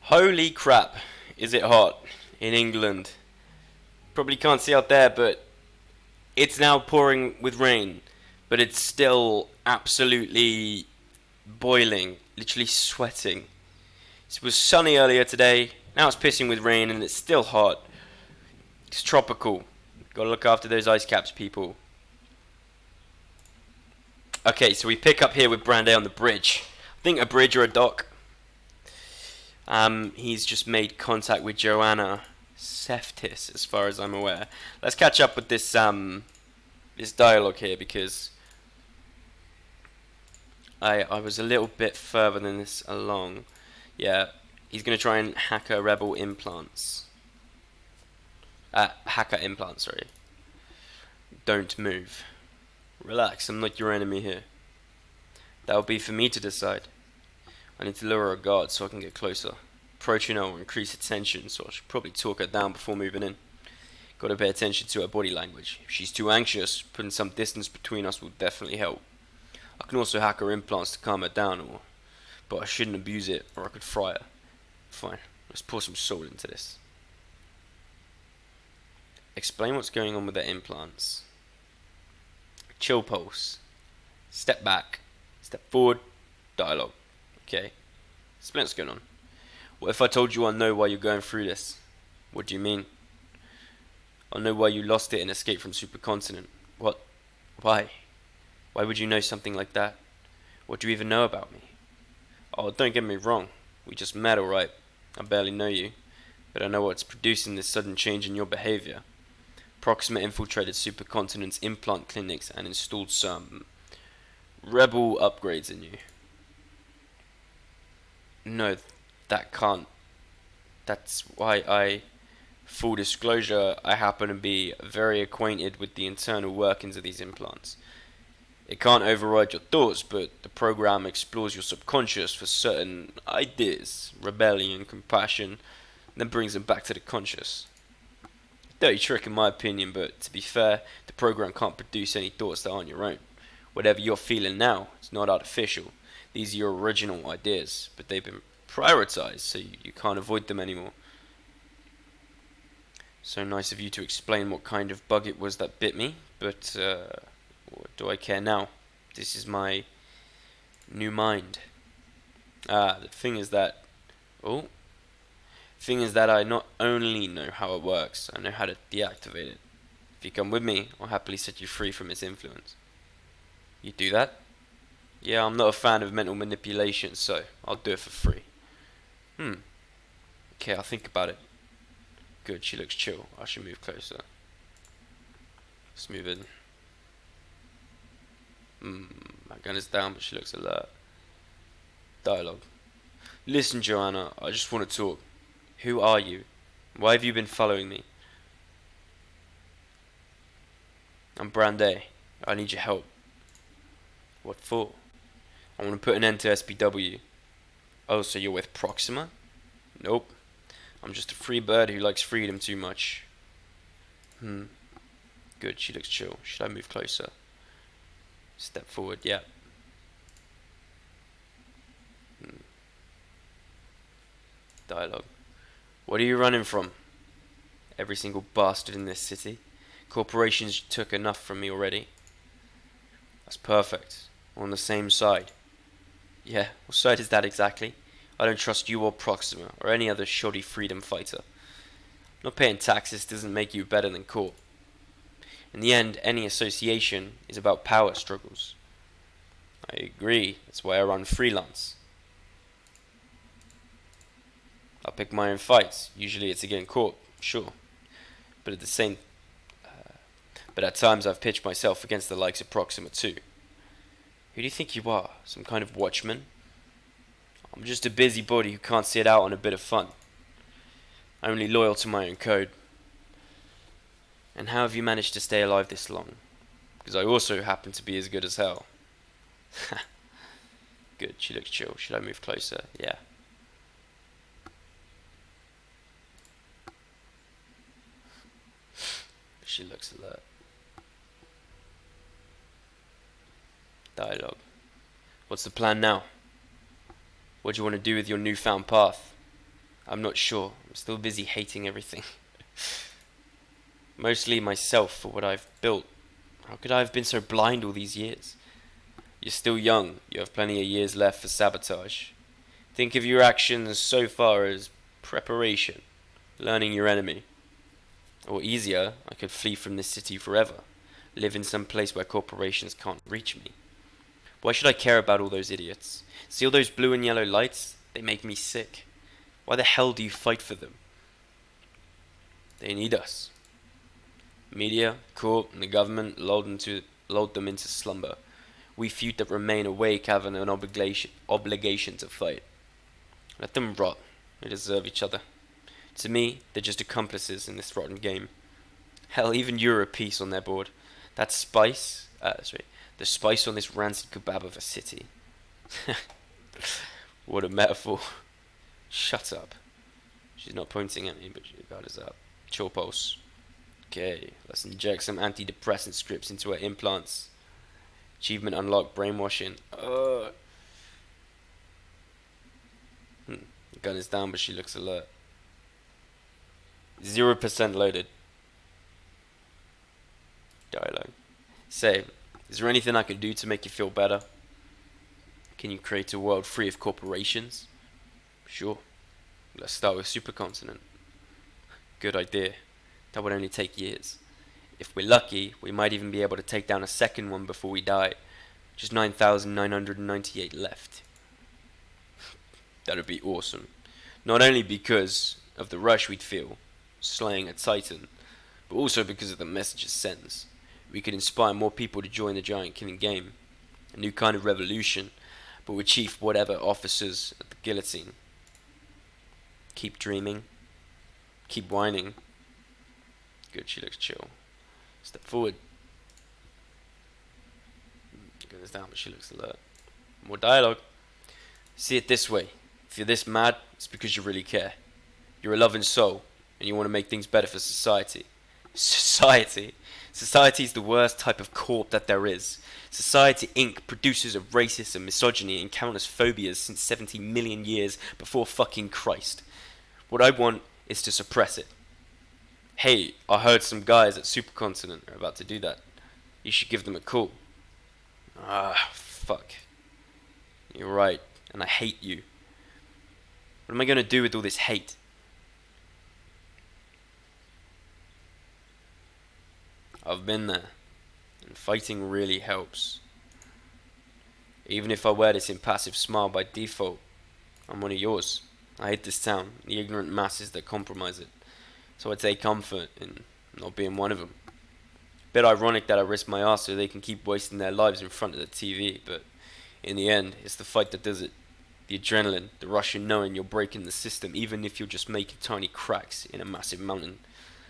Holy crap, is it hot in England? Probably can't see out there, but it's now pouring with rain, but it's still absolutely boiling, literally sweating. It was sunny earlier today, now it's pissing with rain, and it's still hot. It's tropical. Gotta look after those ice caps, people. Okay, so we pick up here with Brandet on the bridge. I think a bridge or a dock. He's just made contact with Joanna Seftis, as far as I'm aware. Let's catch up with this dialogue here, because I was a little bit further than this along. Yeah, he's gonna try and hacker rebel implants. Hacker implants, sorry. Don't move. Relax, I'm not your enemy here. That will be for me to decide. I need to lower her guard so I can get closer. Approaching her will increase her tension, so I should probably talk her down before moving in. Gotta pay attention to her body language. If she's too anxious, putting some distance between us will definitely help. I can also hack her implants to calm her down, but I shouldn't abuse it, or I could fry her. Fine, let's pour some salt into this. Explain what's going on with the implants. Chill pulse. Step back. Step forward. Dialogue. Okay. Explain what's going on. What if I told you I know why you're going through this? What do you mean? I know why you lost it and escaped from Supercontinent. What? Why? Why would you know something like that? What do you even know about me? Oh, don't get me wrong. We just met, alright. I barely know you. But I know what's producing this sudden change in your behavior. Proxima infiltrated Supercontinent's implant clinics and installed some rebel upgrades in you. No, that can't. That's why full disclosure, I happen to be very acquainted with the internal workings of these implants. It can't override your thoughts, but the program explores your subconscious for certain ideas, rebellion, compassion, and then brings them back to the conscious. Dirty trick in my opinion, but to be fair, the program can't produce any thoughts that aren't your own. Whatever you're feeling now, it's not artificial. These are your original ideas, but they've been prioritized, so you can't avoid them anymore. So nice of you to explain what kind of bug it was that bit me, but what do I care now? This is my new mind. The thing is that... Oh. Thing is that I not only know how it works, I know how to deactivate it. If you come with me, I'll happily set you free from its influence. You do that? Yeah, I'm not a fan of mental manipulation, so I'll do it for free. Okay, I'll think about it. Good, she looks chill. I should move closer. Let's move in. My gun is down, but she looks alert. Dialogue. Listen, Joanna, I just want to talk. Who are you? Why have you been following me? I'm Brandet. I need your help. What for? I want to put an end to SPW. Oh, so you're with Proxima? Nope. I'm just a free bird who likes freedom too much. Good, she looks chill. Should I move closer? Step forward, yeah. Dialogue. What are you running from? Every single bastard in this city. Corporations took enough from me already. That's perfect. We're on the same side. Yeah, what side is that exactly? I don't trust you or Proxima, or any other shoddy freedom fighter. Not paying taxes doesn't make you better than Corp. In the end, any association is about power struggles. I agree, that's why I run freelance. I pick my own fights. Usually it's against Corp, sure. But at times I've pitched myself against the likes of Proxima too. Who do you think you are? Some kind of watchman? I'm just a busybody who can't sit out on a bit of fun. I'm only loyal to my own code. And how have you managed to stay alive this long? Because I also happen to be as good as hell. Good, she looks chill. Should I move closer? Yeah. She looks alert. Dialogue. What's the plan now? What do you want to do with your newfound path? I'm not sure. I'm still busy hating everything. Mostly myself for what I've built. How could I have been so blind all these years? You're still young. You have plenty of years left for sabotage. Think of your actions so far as preparation, learning your enemy. Or easier, I could flee from this city forever, live in some place where corporations can't reach me. Why should I care about all those idiots? See all those blue and yellow lights? They make me sick. Why the hell do you fight for them? They need us. Media, court, and the government lulled them into slumber. We few that remain awake have an obligation to fight. Let them rot. They deserve each other. To me, they're just accomplices in this rotten game. Hell, even you're a piece on their board. That spice, the spice on this rancid kebab of a city. What a metaphor. Shut up. She's not pointing at me, but she got us up. Chill pulse. Okay, let's inject some antidepressant scripts into her implants. Achievement unlocked, brainwashing. The gun is down, but she looks alert. 0% loaded. Dialogue. Say, is there anything I could do to make you feel better? Can you create a world free of corporations? Sure. Let's start with supercontinent. Good idea. That would only take years. If we're lucky, we might even be able to take down a second one before we die. Just 9,998 left. That'd be awesome. Not only because of the rush we'd feel, slaying a titan, but also because of the message it sends. We could inspire more people to join the giant killing game. A new kind of revolution, but with Chief whatever officers at the guillotine. Keep dreaming. Keep whining. Good, she looks chill. Step forward. Goes down, but she looks alert. More dialogue. See it this way. If you're this mad, it's because you really care. You're a loving soul, and you want to make things better for society. Society? Society is the worst type of corp that there is. Society Inc. produces of racism, misogyny, and countless phobias since 70 million years before fucking Christ. What I want is to suppress it. Hey, I heard some guys at Supercontinent are about to do that. You should give them a call. Fuck. You're right, and I hate you. What am I gonna do with all this hate? I've been there, and fighting really helps. Even if I wear this impassive smile by default, I'm one of yours. I hate this town, the ignorant masses that compromise it. So I take comfort in not being one of them. Bit ironic that I risk my ass so they can keep wasting their lives in front of the TV, but in the end, it's the fight that does it. The adrenaline, the rush in knowing you're breaking the system, even if you're just making tiny cracks in a massive mountain.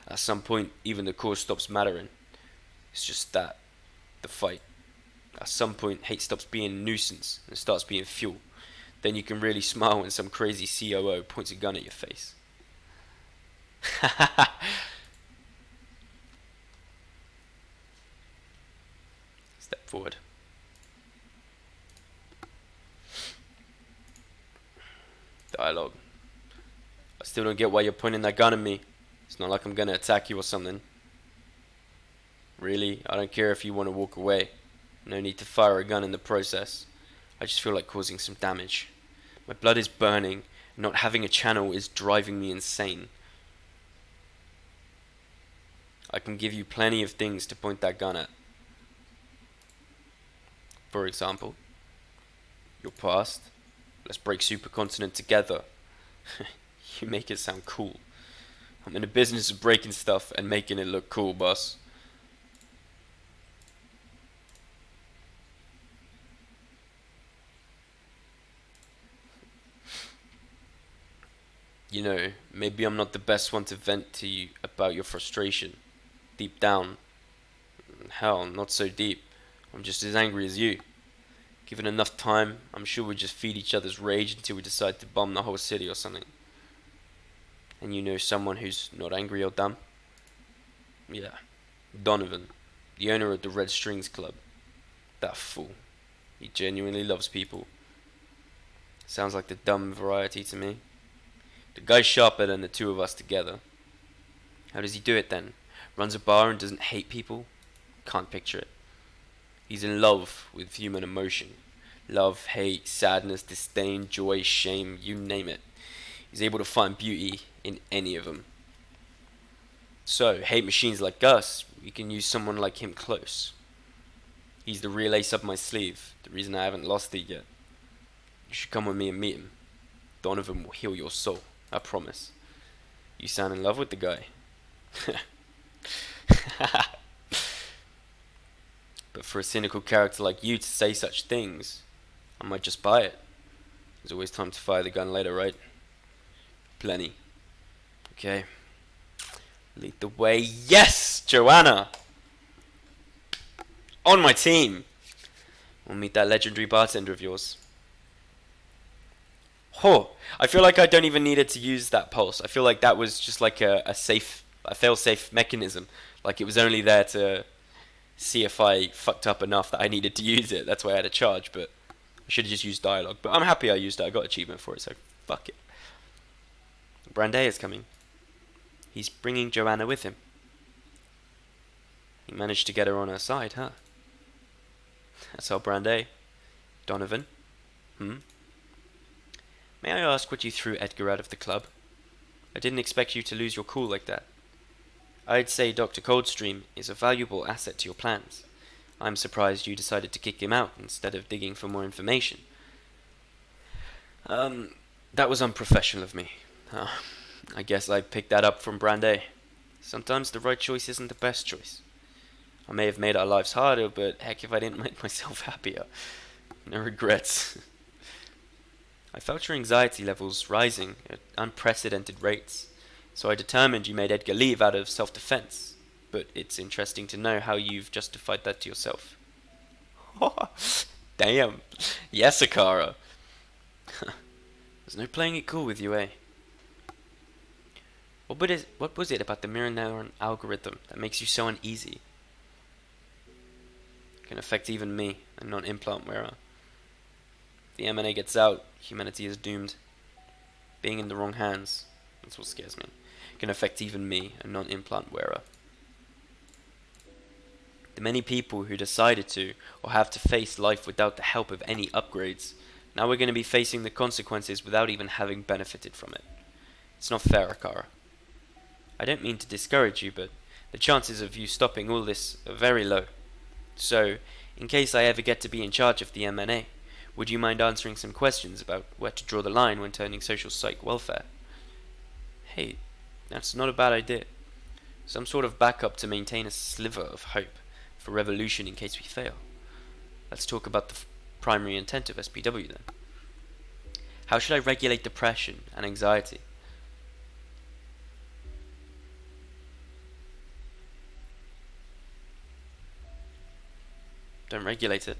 At some point, even the cause stops mattering. It's just that, the fight. At some point, hate stops being a nuisance and starts being fuel. Then you can really smile when some crazy COO points a gun at your face. Step forward. Dialogue. I still don't get why you're pointing that gun at me. It's not like I'm gonna attack you or something. Really, I don't care if you want to walk away. No need to fire a gun in the process. I just feel like causing some damage. My blood is burning, and not having a channel is driving me insane. I can give you plenty of things to point that gun at. For example, your past. Let's break Supercontinent together. You make it sound cool. I'm in the business of breaking stuff and making it look cool, boss. You know, maybe I'm not the best one to vent to you about your frustration. Deep down, hell, not so deep. I'm just as angry as you. Given enough time, I'm sure we'd just feed each other's rage until we decide to bomb the whole city or something. And you know someone who's not angry or dumb? Yeah, Donovan, the owner of the Red Strings Club. That fool. He genuinely loves people. Sounds like the dumb variety to me. The guy's sharper than the two of us together. How does he do it then? Runs a bar and doesn't hate people? Can't picture it. He's in love with human emotion. Love, hate, sadness, disdain, joy, shame, you name it. He's able to find beauty in any of them. So, hate machines like us, we can use someone like him close. He's the real ace up my sleeve, the reason I haven't lost it yet. You should come with me and meet him. Donovan will heal your soul, I promise. You sound in love with the guy. But for a cynical character like you to say such things, I might just buy it. There's always time to fire the gun later, right? Plenty. Okay. Lead the way. Yes, Joanna! On my team! We'll meet that legendary bartender of yours. Oh, I feel like I don't even need it to use that pulse. I feel like that was just like a fail-safe mechanism. Like it was only there to see if I fucked up enough that I needed to use it. That's why I had a charge, but I should have just used dialogue. But I'm happy I used it. I got achievement for it, so fuck it. Brandeis is coming. He's bringing Joanna with him. He managed to get her on her side, huh? That's how Brandeis. Donovan? May I ask what you threw Edgar out of the club? I didn't expect you to lose your cool like that. I'd say Dr. Coldstream is a valuable asset to your plans. I'm surprised you decided to kick him out instead of digging for more information. That was unprofessional of me. I guess I picked that up from Brandeis. Sometimes the right choice isn't the best choice. I may have made our lives harder, but heck if I didn't make myself happier. No regrets. I felt your anxiety levels rising at unprecedented rates, so I determined you made Edgar leave out of self-defense. But it's interesting to know how you've justified that to yourself. Damn. Yes, Akara. There's no playing it cool with you, eh? What was it about the mirror neuron algorithm that makes you so uneasy? It can affect even me, a non-implant wearer. If the M&A gets out, humanity is doomed. Being in the wrong hands, that's what scares me. It can affect even me, a non-implant wearer. The many people who decided to, or have to face life without the help of any upgrades, now we're going to be facing the consequences without even having benefited from it. It's not fair, Akara. I don't mean to discourage you, but the chances of you stopping all this are very low. So, in case I ever get to be in charge of the M&A, would you mind answering some questions about where to draw the line when turning social psych welfare? Hey, that's not a bad idea. Some sort of backup to maintain a sliver of hope for revolution in case we fail. Let's talk about the primary intent of SPW then. How should I regulate depression and anxiety? Don't regulate it.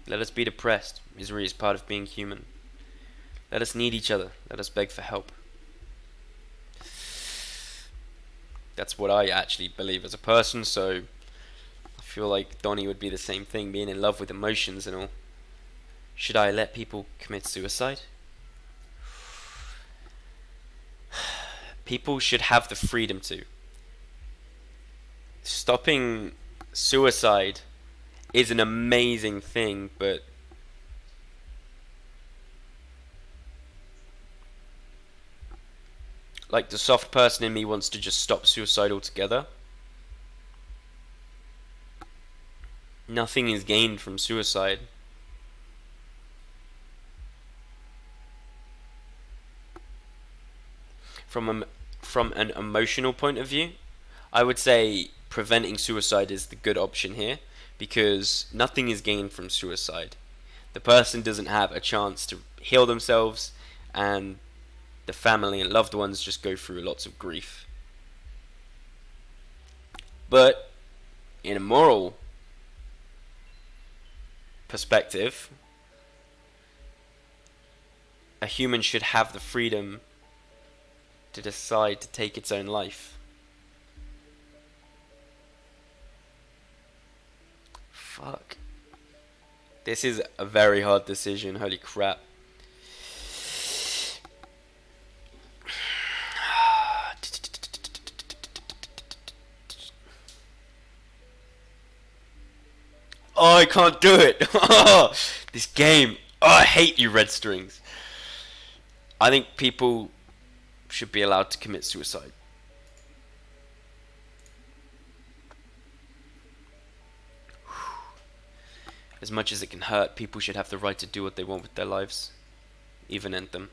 Let us be depressed. Misery is part of being human. Let us need each other. Let us beg for help. That's what I actually believe as a person, so I feel like Donnie would be the same thing, being in love with emotions and all. Should I let people commit suicide? People should have the freedom to. Stopping suicide is an amazing thing, but like the soft person in me wants to just stop suicide altogether. Nothing is gained from suicide. From an emotional point of view, I would say preventing suicide is the good option here, because nothing is gained from suicide. The person doesn't have a chance to heal themselves, and the family and loved ones just go through lots of grief. But in a moral perspective, a human should have the freedom to decide to take its own life. Fuck. This is a very hard decision, holy crap. Oh, I can't do it. Oh, this game. Oh, I hate you, red strings. I think people should be allowed to commit suicide. As much as it can hurt, people should have the right to do what they want with their lives, even end them.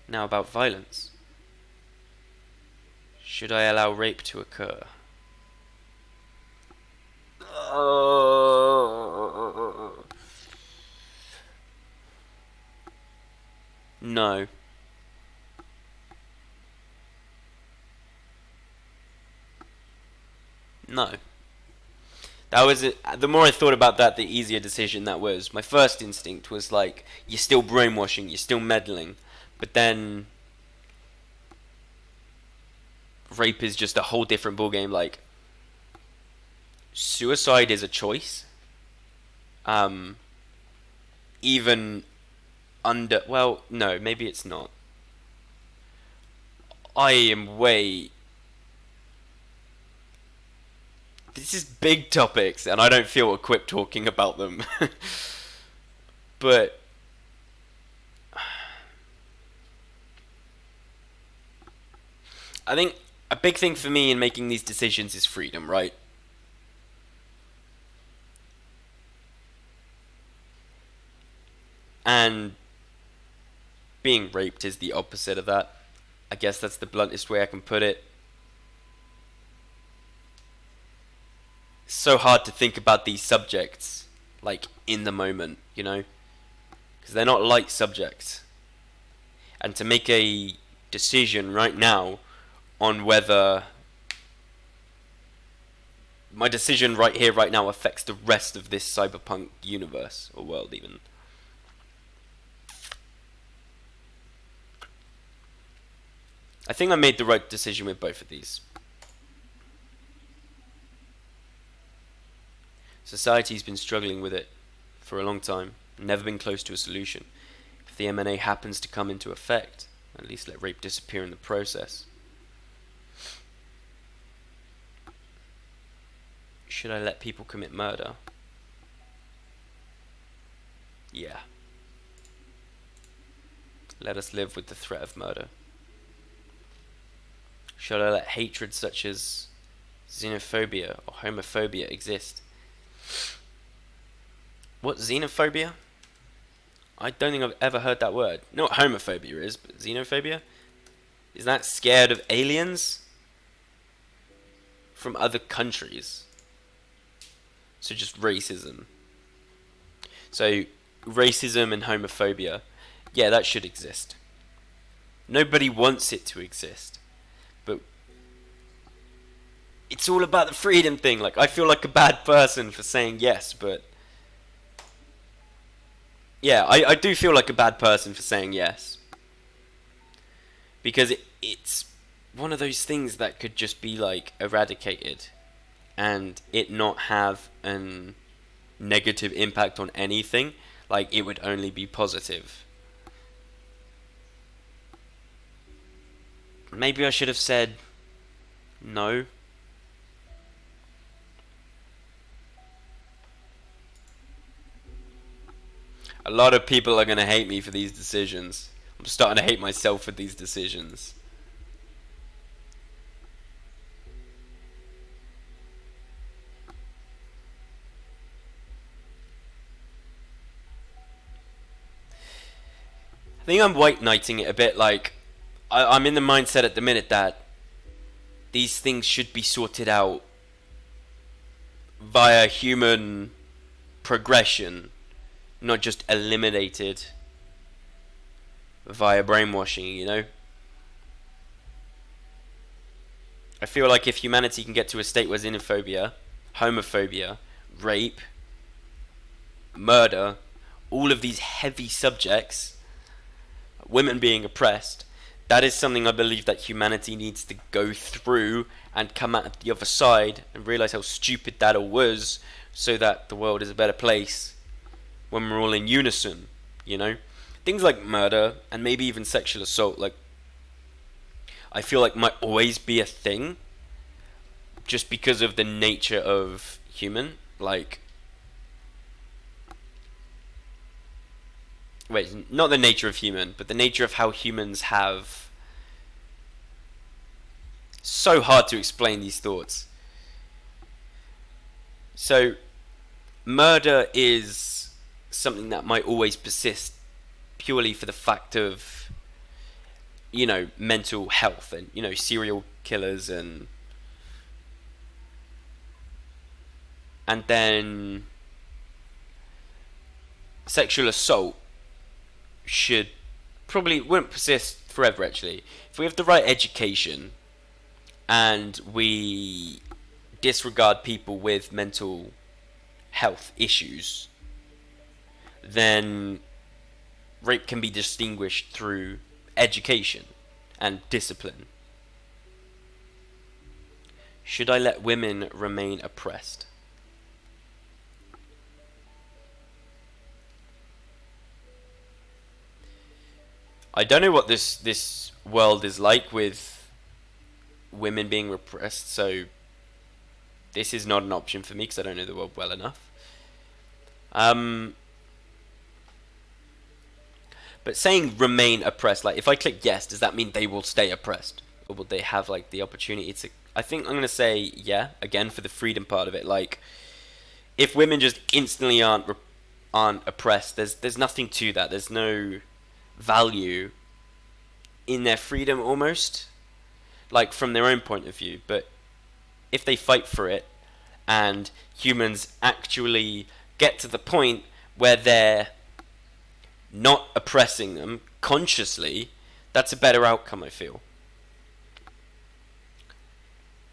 Now about violence. Should I allow rape to occur? No. No. That was it. The more I thought about that, the easier decision that was. My first instinct was like, you're still brainwashing, you're still meddling. But then rape is just a whole different ballgame. Like, suicide is a choice. Even under, well, no, maybe it's not. I am way. This is big topics, and I don't feel equipped talking about them. But I think a big thing for me in making these decisions is freedom, right? And being raped is the opposite of that. I guess that's the bluntest way I can put it. It's so hard to think about these subjects, like, in the moment, you know? Because they're not light subjects. And to make a decision right now on whether my decision right here, right now, affects the rest of this cyberpunk universe, or world even. I think I made the right decision with both of these. Society's been struggling with it for a long time, never been close to a solution. If the M&A happens to come into effect, at least let rape disappear in the process. Should I let people commit murder? Yeah. Let us live with the threat of murder. Should I let hatred such as xenophobia or homophobia exist? What, xenophobia? I don't think I've ever heard that word. You know what homophobia is, but xenophobia? Is that scared of aliens? From other countries? So just racism. So racism and homophobia, yeah, that should exist. Nobody wants it to exist. But it's all about the freedom thing. Like, I feel like a bad person for saying yes, but yeah, I do feel like a bad person for saying yes. Because it's one of those things that could just be, like, eradicated and it not have an negative impact on anything. Like, it would only be positive. Maybe I should have said no. A lot of people are going to hate me for these decisions. I'm starting to hate myself for these decisions. I think I'm white knighting it a bit. Like, I'm in the mindset at the minute that these things should be sorted out via human progression, not just eliminated via brainwashing, you know? I feel like if humanity can get to a state where xenophobia, homophobia, rape, murder, all of these heavy subjects, women being oppressed, that is something I believe that humanity needs to go through and come out the other side and realize how stupid that all was, so that the world is a better place when we're all in unison, you know? Things like murder and maybe even sexual assault, like, I feel like might always be a thing, just because of the nature of human, like, wait, not the nature of human, but the nature of how humans have, so hard to explain these thoughts. So murder is something that might always persist purely for the fact of, mental health and, serial killers and then sexual assault wouldn't persist forever, actually. If we have the right education and we disregard people with mental health issues, then rape can be distinguished through education and discipline. Should I let women remain oppressed? I don't know what this world is like with women being repressed, so this is not an option for me because I don't know the world well enough. But saying remain oppressed, like if I click yes, does that mean they will stay oppressed? Or will they have like the opportunity to... I think I'm going to say yeah, again for the freedom part of it. Like, if women just instantly aren't oppressed, there's nothing to that. There's no value in their freedom almost, like from their own point of view. But if they fight for it and humans actually get to the point where they're not oppressing them consciously, that's a better outcome, I feel.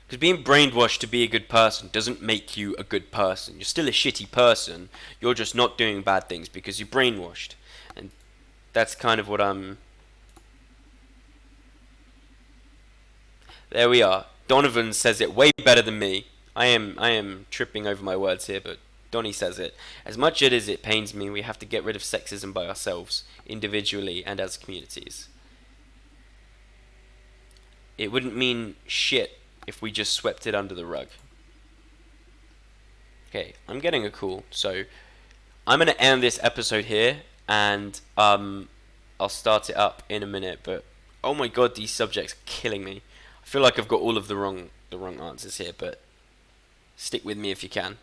Because being brainwashed to be a good person doesn't make you a good person. You're still a shitty person. You're just not doing bad things because you're brainwashed. And that's kind of what I'm... There we are. Donovan says it way better than me. I am tripping over my words here, but Donnie says it. As much as it pains me, we have to get rid of sexism by ourselves, individually and as communities. It wouldn't mean shit if we just swept it under the rug. Okay, I'm getting a call, so I'm going to end this episode here, and I'll start it up in a minute, but oh my god, these subjects are killing me. I feel like I've got all of the wrong answers here, but stick with me if you can.